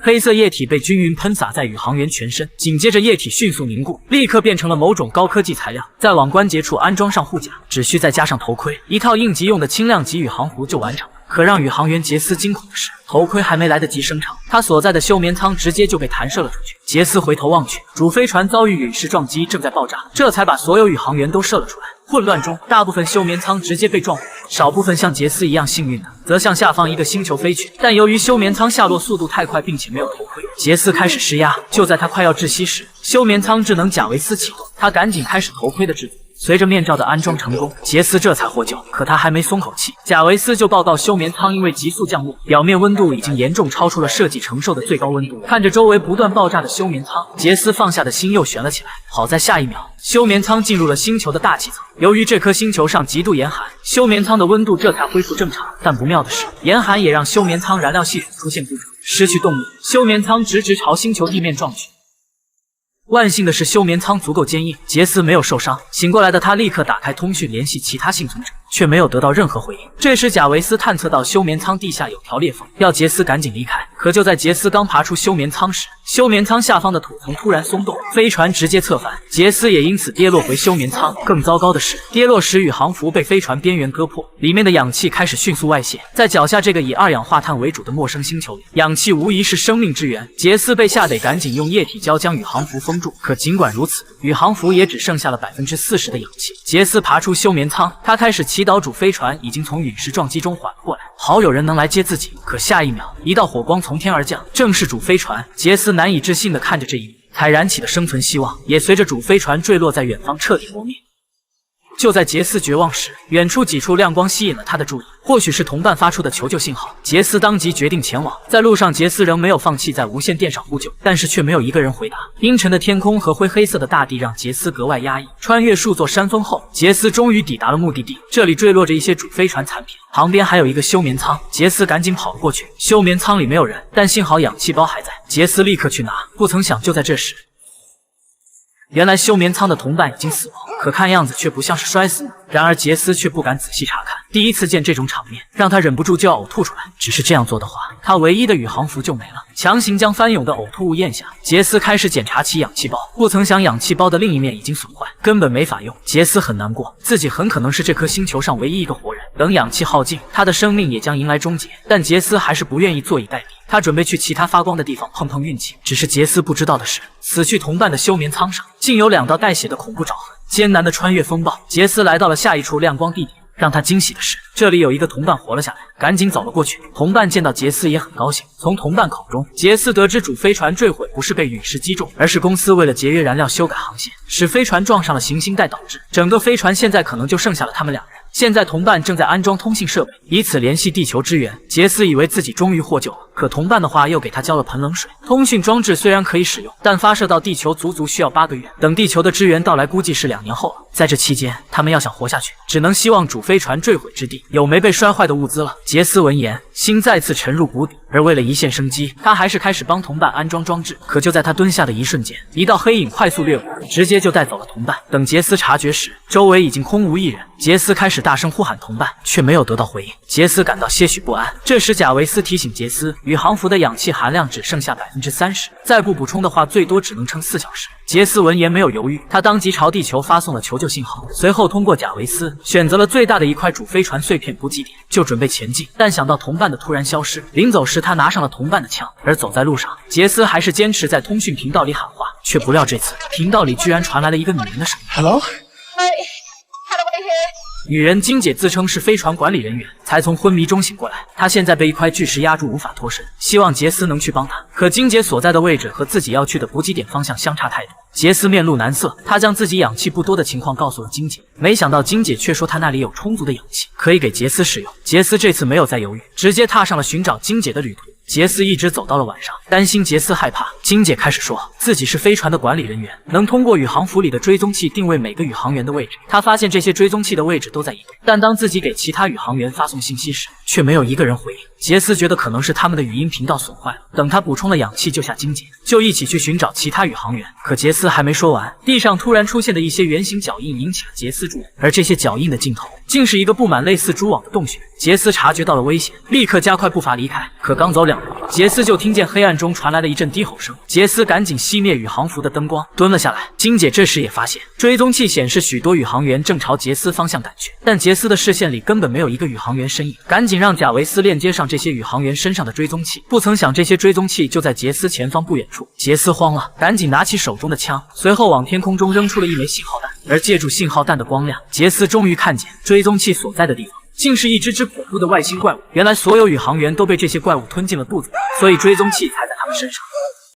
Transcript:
黑色液体被均匀喷洒在宇航员全身，紧接着液体迅速凝固，立刻变成了某种高科技材料。再往关节处安装上护甲，只需再加上头盔，一套应急用的轻量级宇航服就完成了。可让宇航员杰斯惊恐的是，头盔还没来得及生成，他所在的休眠舱直接就被弹射了出去。杰斯回头望去，主飞船遭遇陨石撞击，正在爆炸，这才把所有宇航员都射了出来。混乱中，大部分休眠舱直接被撞毁，少部分像杰斯一样幸运的，则向下方一个星球飞去。但由于休眠舱下落速度太快，并且没有头盔，杰斯开始施压。就在他快要窒息时，休眠舱智能贾维斯启动，他赶紧开始头盔的制作。随着面罩的安装成功，杰斯这才获救。可他还没松口气，贾维斯就报告休眠舱因为急速降落，表面温度已经严重超出了设计承受的最高温度。看着周围不断爆炸的休眠舱，杰斯放下的心又悬了起来。好在下一秒，休眠舱进入了星球的大气层。由于这颗星球上极度严寒，休眠舱的温度这才恢复正常。但不妙的是，严寒也让休眠舱燃料系统出现故障，失去动力，休眠舱直朝星球地面撞去。万幸的是，休眠舱足够坚硬，杰斯没有受伤。醒过来的他立刻打开通讯联系其他幸存者，却没有得到任何回应。这时，贾维斯探测到休眠舱地下有条裂缝，要杰斯赶紧离开。可就在杰斯刚爬出休眠舱时，休眠舱下方的土层突然松动，飞船直接侧翻，杰斯也因此跌落回休眠舱。更糟糕的是，跌落时宇航服被飞船边缘割破，里面的氧气开始迅速外泄。在脚下这个以二氧化碳为主的陌生星球里，氧气无疑是生命之源。杰斯被吓得赶紧用液体胶将宇航服封住。可尽管如此，宇航服也只剩下了40%的氧气。杰斯爬出休眠舱，他开始祈祷主飞船已经从陨石撞击中缓过来，好有人能来接自己。可下一秒，一道火光从天而降，正是主飞船。杰斯难以置信地看着这一幕，才燃起的生存希望也随着主飞船坠落在远方彻底磨灭。就在杰斯绝望时，远处几处亮光吸引了他的注意，或许是同伴发出的求救信号。杰斯当即决定前往。在路上，杰斯仍没有放弃在无线电上呼救，但是却没有一个人回答。阴沉的天空和灰黑色的大地让杰斯格外压抑。穿越数座山峰后，杰斯终于抵达了目的地，这里坠落着一些主飞船残片，旁边还有一个休眠舱。杰斯赶紧跑了过去，休眠舱里没有人，但幸好氧气包还在。杰斯立刻去拿，不曾想就在这时，原来休眠舱的同伴已经死亡，可看样子却不像是摔死的。然而杰斯却不敢仔细查看，第一次见这种场面，让他忍不住就要呕吐出来。只是这样做的话，他唯一的宇航服就没了。强行将翻涌的呕吐物咽下，杰斯开始检查起氧气包，不曾想氧气包的另一面已经损坏，根本没法用。杰斯很难过，自己很可能是这颗星球上唯一一个活人。等氧气耗尽，他的生命也将迎来终结。但杰斯还是不愿意坐以待毙，他准备去其他发光的地方碰碰运气。只是杰斯不知道的是，死去同伴的休眠舱上竟有2道带血的恐怖爪痕。艰难的穿越风暴，杰斯来到了下一处亮光地点。让他惊喜的是，这里有一个同伴活了下来，赶紧走了过去。同伴见到杰斯也很高兴。从同伴口中，杰斯得知主飞船坠毁不是被陨石击中，而是公司为了节约燃料修改航线，使飞船撞上了行星带，导致整个飞船现在可能就剩下了他们2人。现在同伴正在安装通信设备，以此联系地球支援。杰斯以为自己终于获救了，可同伴的话又给他浇了盆冷水。通讯装置虽然可以使用，但发射到地球足足需要8个月，等地球的支援到来估计是2年后了。在这期间，他们要想活下去，只能希望主飞船坠毁之地有没被摔坏的物资了。杰斯闻言，心再次沉入谷底，而为了一线生机，他还是开始帮同伴安装装置。可就在他蹲下的一瞬间，一道黑影快速掠过，直接就带走了同伴。等杰斯察觉时，周围已经空无一人。杰斯开始大声呼喊同伴，却没有得到回应。杰斯感到些许不安。这时贾维斯提醒杰斯，宇航服的氧气含量只剩下30%，再不补充的话，最多只能撑4小时。杰斯闻言没有犹豫，他当即朝地球发送了求救信号，随后通过贾维斯选择了最大的一块主飞船碎片补给点，就准备前进。但想到同伴的突然消失，临走时他拿上了同伴的枪。而走在路上，杰斯还是坚持在通讯频道里喊话，却不料这次频道里居然传来了一个女人的声音。 Hello? 女人金姐自称是飞船管理人员，才从昏迷中醒过来。她现在被一块巨石压住，无法脱身，希望杰斯能去帮她。可金姐所在的位置和自己要去的补给点方向相差太多。杰斯面露难色，他将自己氧气不多的情况告诉了金姐，没想到金姐却说她那里有充足的氧气，可以给杰斯使用。杰斯这次没有再犹豫，直接踏上了寻找金姐的旅途。杰斯一直走到了晚上，担心杰斯害怕，金姐开始说自己是飞船的管理人员，能通过宇航服里的追踪器定位每个宇航员的位置。她发现这些追踪器的位置都在移动，但当自己给其他宇航员发送信息时，却没有一个人回应。杰斯觉得可能是他们的语音频道损坏了，等他补充了氧气救下金姐，就一起去寻找其他宇航员。可杰斯还没说完，地上突然出现的一些圆形脚印引起了杰斯注意，而这些脚印的尽头竟是一个布满类似蛛网的洞穴。杰斯察觉到了危险，立刻加快步伐离开。可刚走2步，杰斯就听见黑暗中传来了一阵低吼声。杰斯赶紧熄灭宇航服的灯光，蹲了下来。金姐这时也发现，追踪器显示许多宇航员正朝杰斯方向赶去，但杰斯的视线里根本没有一个宇航员身影。赶紧让贾维斯链接上这些宇航员身上的追踪器。不曾想，这些追踪器就在杰斯前方不远处。杰斯慌了，赶紧拿起手中的枪，随后往天空中扔出了一枚信号弹。而借助信号弹的光亮，杰斯终于看见追踪器所在的地方。竟是一只恐怖的外星怪物。原来所有宇航员都被这些怪物吞进了肚子，所以追踪器才在他们身上。